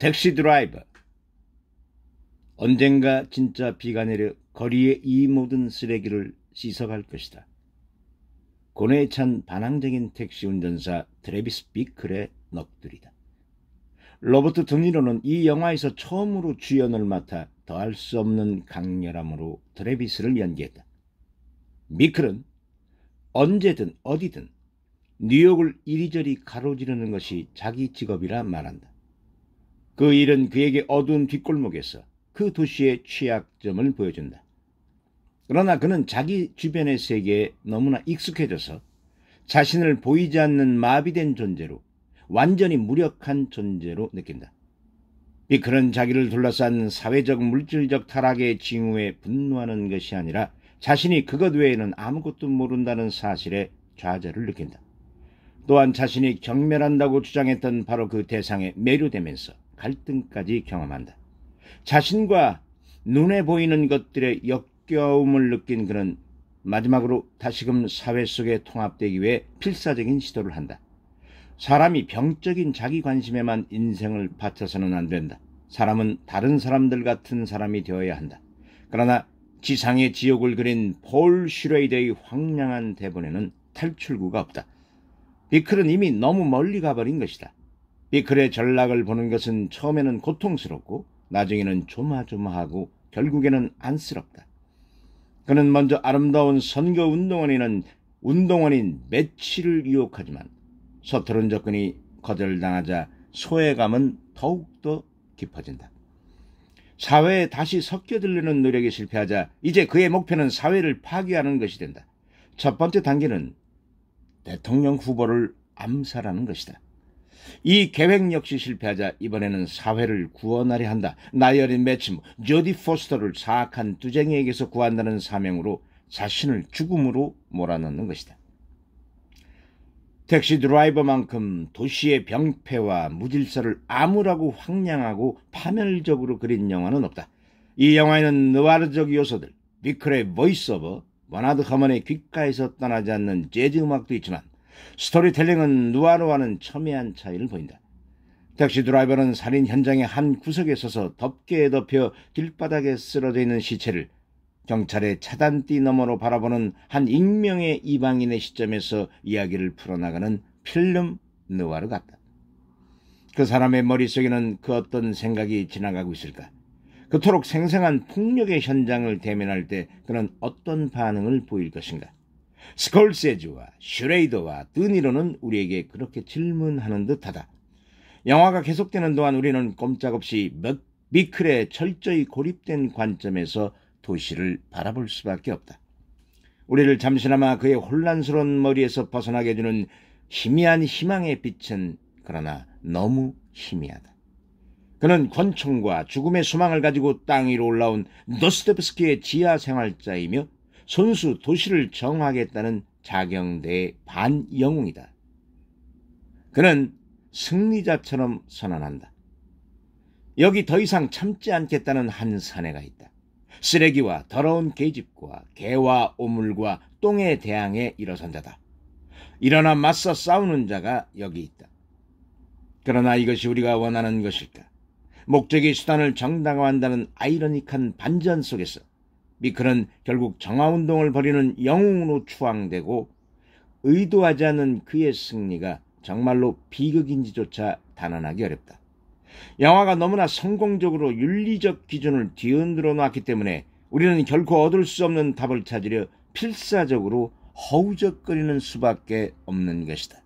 택시 드라이버. 언젠가 진짜 비가 내려 거리의 이 모든 쓰레기를 씻어갈 것이다. 고뇌에 찬 반항적인 택시 운전사 트래비스 비클의 넋두리다. 로버트 드니로는 이 영화에서 처음으로 주연을 맡아 더할 수 없는 강렬함으로 트래비스를 연기했다. 비클은 언제든 어디든 뉴욕을 이리저리 가로지르는 것이 자기 직업이라 말한다. 그 일은 그에게 어두운 뒷골목에서 그 도시의 취약점을 보여준다. 그러나 그는 자기 주변의 세계에 너무나 익숙해져서 자신을 보이지 않는 마비된 존재로, 완전히 무력한 존재로 느낀다. 비클은 자기를 둘러싼 사회적 물질적 타락의 징후에 분노하는 것이 아니라 자신이 그것 외에는 아무것도 모른다는 사실에 좌절을 느낀다. 또한 자신이 경멸한다고 주장했던 바로 그 대상에 매료되면서 갈등까지 경험한다. 자신과 눈에 보이는 것들의 역겨움을 느낀 그는 마지막으로 다시금 사회 속에 통합되기 위해 필사적인 시도를 한다. 사람이 병적인 자기 관심에만 인생을 바쳐서는 안 된다. 사람은 다른 사람들 같은 사람이 되어야 한다. 그러나 지상의 지옥을 그린 폴 슈레이더의 황량한 대본에는 탈출구가 없다. 비클은 이미 너무 멀리 가버린 것이다. 비클의 전락을 보는 것은 처음에는 고통스럽고 나중에는 조마조마하고 결국에는 안쓰럽다. 그는 먼저 아름다운 선거 운동원인 매치를 유혹하지만 서투른 접근이 거절당하자 소외감은 더욱더 깊어진다. 사회에 다시 섞여들려는 노력이 실패하자 이제 그의 목표는 사회를 파괴하는 것이 된다. 첫 번째 단계는 대통령 후보를 암살하는 것이다. 이 계획 역시 실패하자 이번에는 사회를 구원하려 한다. 나이 어린 매치, 조디 포스터를 사악한 두쟁이에게서 구한다는 사명으로 자신을 죽음으로 몰아넣는 것이다. 택시 드라이버만큼 도시의 병폐와 무질서를 암울하고 황량하고 파멸적으로 그린 영화는 없다. 이 영화에는 느와르적 요소들, 비클의 보이스오버, 버나드 허먼의 귓가에서 떠나지 않는 재즈 음악도 있지만 스토리텔링은 누아르와는 첨예한 차이를 보인다. 택시 드라이버는 살인 현장의 한 구석에 서서 덥게 덮여 길바닥에 쓰러져 있는 시체를 경찰의 차단띠 너머로 바라보는 한 익명의 이방인의 시점에서 이야기를 풀어나가는 필름 느와르 같다. 그 사람의 머릿속에는 그 어떤 생각이 지나가고 있을까? 그토록 생생한 폭력의 현장을 대면할 때 그는 어떤 반응을 보일 것인가? 스콜세지와 슈레이더와 드니로는 우리에게 그렇게 질문하는 듯하다. 영화가 계속되는 동안 우리는 꼼짝없이 비클에 철저히 고립된 관점에서 도시를 바라볼 수밖에 없다. 우리를 잠시나마 그의 혼란스러운 머리에서 벗어나게 해주는 희미한 희망의 빛은 그러나 너무 희미하다. 그는 권총과 죽음의 소망을 가지고 땅 위로 올라온 도스토옙스키의 지하 생활자이며 손수 도시를 정화하겠다는 자경대의 반영웅이다. 그는 승리자처럼 선언한다. 여기 더 이상 참지 않겠다는 한 사내가 있다. 쓰레기와 더러운 계집과 개와 오물과 똥에 대항해 일어선 자다. 일어나 맞서 싸우는 자가 여기 있다. 그러나 이것이 우리가 원하는 것일까? 목적이 수단을 정당화한다는 아이러닉한 반전 속에서 비클은 결국 정화운동을 벌이는 영웅으로 추앙되고 의도하지 않은 그의 승리가 정말로 비극인지조차 단언하기 어렵다. 영화가 너무나 성공적으로 윤리적 기준을 뒤흔들어 놨기 때문에 우리는 결코 얻을 수 없는 답을 찾으려 필사적으로 허우적거리는 수밖에 없는 것이다.